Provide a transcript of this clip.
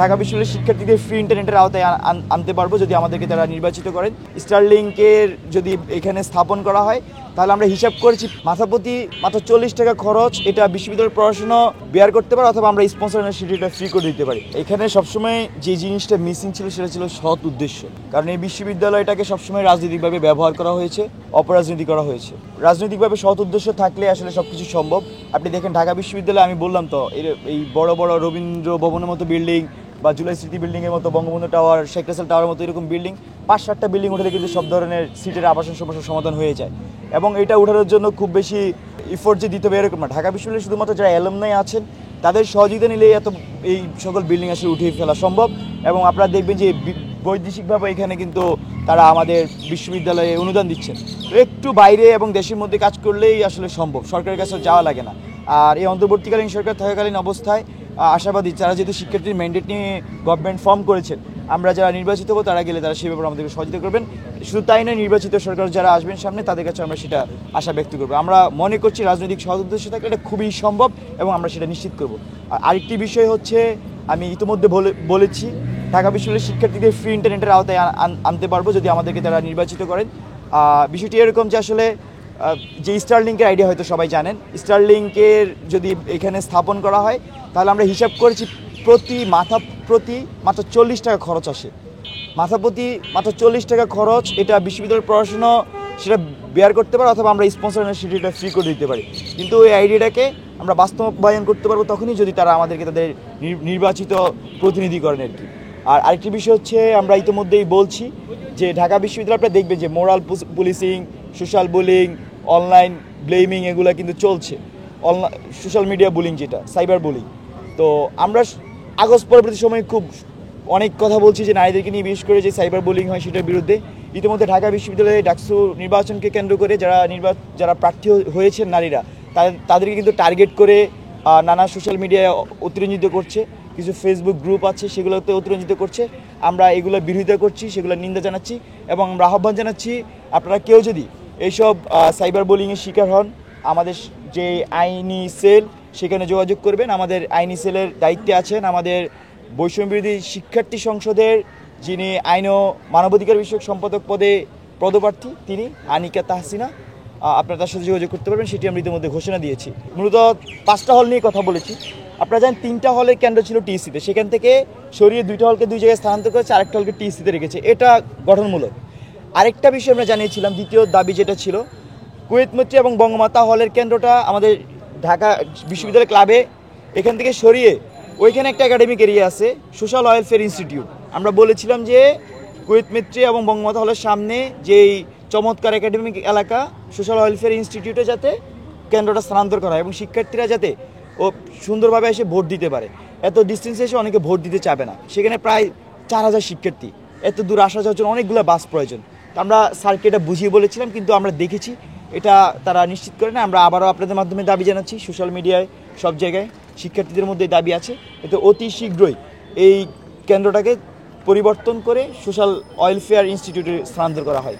ঢাকা বিশ্ববিদ্যালয়ের শিক্ষার্থীদের ফ্রি ইন্টারনেটের আওতায় আনতে পারবো যদি আমাদেরকে তারা নির্বাচিত করেন। স্টারলিংকের যদি এখানে স্থাপন করা হয় তাহলে আমরা হিসাব করেছি মাথাপ্রতি মাত্র 40 টাকা খরচ, এটা বিশ্ববিদ্যালয়ের পড়াশোনা বেয়ার করতে পারে, অথবা আমরা স্পন্সর সেটা ফ্রি করে দিতে পারি। এখানে সবসময় যে জিনিসটা মিসিং ছিল সেটা ছিল সৎ উদ্দেশ্য, কারণ এই বিশ্ববিদ্যালয়টাকে সবসময় রাজনৈতিকভাবে ব্যবহার করা হয়েছে, অপরাজনীতি করা হয়েছে। রাজনৈতিকভাবে সৎ উদ্দেশ্য থাকলে আসলে সবকিছু সম্ভব। আপনি দেখেন ঢাকা বিশ্ববিদ্যালয়ে আমি বললাম তো এই বড় বড় রবীন্দ্র ভবনের মতো বিল্ডিং বা জুলাই স্মৃতি বিল্ডিংয়ের মতো, বঙ্গবন্ধু টাওয়ার, শেখ রাসেল টাওয়ারের মতো এরকম বিল্ডিং 5-7টা বিল্ডিং উঠলে কিন্তু সব ধরনের সিটের আবাসন সমস্যার সমাধান হয়ে যায়। এবং এটা উঠানোর জন্য খুব বেশি ইফোর্ট যে দিতে হবে এরকম না। ঢাকা বিশ্ববিদ্যালয়ে শুধুমাত্র যারা অ্যালামনাই আছেন তাদের সহযোগিতা নিলে এই সকল বিল্ডিং আসলে উঠিয়ে ফেলা সম্ভব। এবং আপনারা দেখবেন যে বৈদেশিকভাবে এখানে কিন্তু তারা আমাদের বিশ্ববিদ্যালয়ে অনুদান দিচ্ছেন। একটু বাইরে এবং দেশের মধ্যে কাজ করলেই আসলে সম্ভব, সরকারের কাছে যাওয়া লাগে না। আর এই অন্তর্বর্তীকালীন সরকার থাকাকালীন অবস্থায় আশাবাদী যারা যেহেতু শিক্ষার্থীর ম্যান্ডেট নিয়ে গভর্নমেন্ট ফর্ম করেছেন, আমরা যারা নির্বাচিত হবো তারা গেলে তারা সেই ব্যাপারে আমাদেরকে সহযোগিতা করবেন। শুধু তাই নয়, নির্বাচিত সরকার যারা আসবেন সামনে তাদের কাছে আমরা সেটা আশা ব্যক্ত করবো। আমরা মনে করছি রাজনৈতিক সৎ উদ্দেশ্য থাকলে এটা খুবই সম্ভব এবং আমরা সেটা নিশ্চিত করবো। আর আরেকটি বিষয় হচ্ছে, আমি ইতিমধ্যে বলেছি ঢাকা বিশ্ববিদ্যালয়ের শিক্ষার্থীদের ফ্রি ইন্টারনেটের আওতায় আনতে পারবো যদি আমাদেরকে তারা নির্বাচিত করেন। বিষয়টি এরকম যে আসলে যে স্টারলিংকের আইডিয়া হয়তো সবাই জানেন, স্টারলিংকের যদি এখানে স্থাপন করা হয় তাহলে আমরা হিসাব করেছি মাথা প্রতি মাত্র 40 টাকা খরচ আসে। মাথা প্রতি মাত্র 40 টাকা খরচ, এটা বিশ্ববিদ্যালয়ের পড়াশোনা সেটা বেয়ার করতে পারে, অথবা আমরা স্পন্সর সেটা ফ্রি করে দিতে পারি। কিন্তু এই আইডিয়াটাকে আমরা বাস্তবায়ন করতে পারবো তখনই যদি তারা আমাদেরকে তাদের নির্বাচিত প্রতিনিধি করেন আর কি। আর আরেকটি বিষয় হচ্ছে, আমরা ইতিমধ্যেই বলছি যে ঢাকা বিশ্ববিদ্যালয় আপনারা দেখবেন যে moral policing, social bullying, online blaming এগুলো কিন্তু চলছে। সোশ্যাল মিডিয়া বুলিং, যেটা সাইবার বুলিং। তো আমরা আগস্ট পরবর্তী সময়ে অনেক কথা বলছি যে নারীদেরকে নিয়ে বিশেষ করে যে সাইবার বুলিং হয় সেটার বিরুদ্ধে। ইতিমধ্যে ঢাকা বিশ্ববিদ্যালয়ে ডাকসু নির্বাচনকে কেন্দ্র করে যারা প্রার্থী হয়েছেন নারীরা, তাদেরকে কিন্তু টার্গেট করে নানা সোশ্যাল মিডিয়ায় অতিরঞ্জিত করছে। কিছু ফেসবুক গ্রুপ আছে সেগুলোতে অতিরঞ্জিত করছে। আমরা এগুলো বিরোধিতা করছি, সেগুলো নিন্দা জানাচ্ছি এবং আমরা আহ্বান জানাচ্ছি আপনারা কেউ যদি এইসব সাইবার বুলিংয়ের শিকার হন, আমাদের যে আইনি সেল সেখানে যোগাযোগ করবেন। আমাদের আইনি সেলের দায়িত্বে আছেন আমাদের বৈষম্যবিরোধী শিক্ষার্থী সংসদের যিনি আইন ও মানবাধিকার বিষয়ক সম্পাদক পদে পদপ্রার্থী, তিনি আনিকা তাহসিনা। আপনারা তার সাথে যোগাযোগ করতে পারবেন, সেটি আমরা ইতিমধ্যে ঘোষণা দিয়েছি। মূলত 5টা হল নিয়ে কথা বলেছি। আপনারা জানেন 3টা হলের কেন্দ্র ছিল টিসিতে, সেখান থেকে সরিয়ে 2টা হলকে 2 জায়গায় স্থানান্তর করেছে, আরেকটা হলকে টিসিতে রেখেছে। এটা গঠনমূলক। আরেকটা বিষয় আমরা জানিয়েছিলাম, দ্বিতীয় দাবি যেটা ছিল, কুয়েত মৈত্রী এবং বঙ্গমাতা হলের কেন্দ্রটা আমাদের ঢাকা বিশ্ববিদ্যালয় ক্লাবে এখান থেকে সরিয়ে ওইখানে একটা একাডেমিক এরিয়া আছে, সোশ্যাল ওয়েলফেয়ার ইনস্টিটিউট। আমরা বলেছিলাম যে কুয়েত মৈত্রী এবং বঙ্গমাতা হলের সামনে যেই চমৎকার একাডেমিক এলাকা সোশ্যাল ওয়েলফেয়ার ইনস্টিটিউটে যাতে কেন্দ্রটা স্থানান্তর করা হয় এবং শিক্ষার্থীরা যাতে সুন্দরভাবে এসে ভোট দিতে পারে। এত ডিস্টেন্সে এসে অনেকে ভোট দিতে চাবে না, সেখানে প্রায় 4000 শিক্ষার্থী, এত দূর আসা যাওয়ার জন্য অনেকগুলো বাস প্রয়োজন। তো আমরা স্যারকে এটা বুঝিয়ে বলেছিলাম, কিন্তু আমরা দেখেছি এটা তারা নিশ্চিত করে না। আমরা আবারও আপনাদের মাধ্যমে দাবি জানাচ্ছি, সোশ্যাল মিডিয়ায় সব জায়গায় শিক্ষার্থীদের মধ্যে দাবি আছে, এতে অতি শীঘ্রই এই কেন্দ্রটাকে পরিবর্তন করে সোশ্যাল ওয়েলফেয়ার ইনস্টিটিউটে স্থানান্তর করা হয়।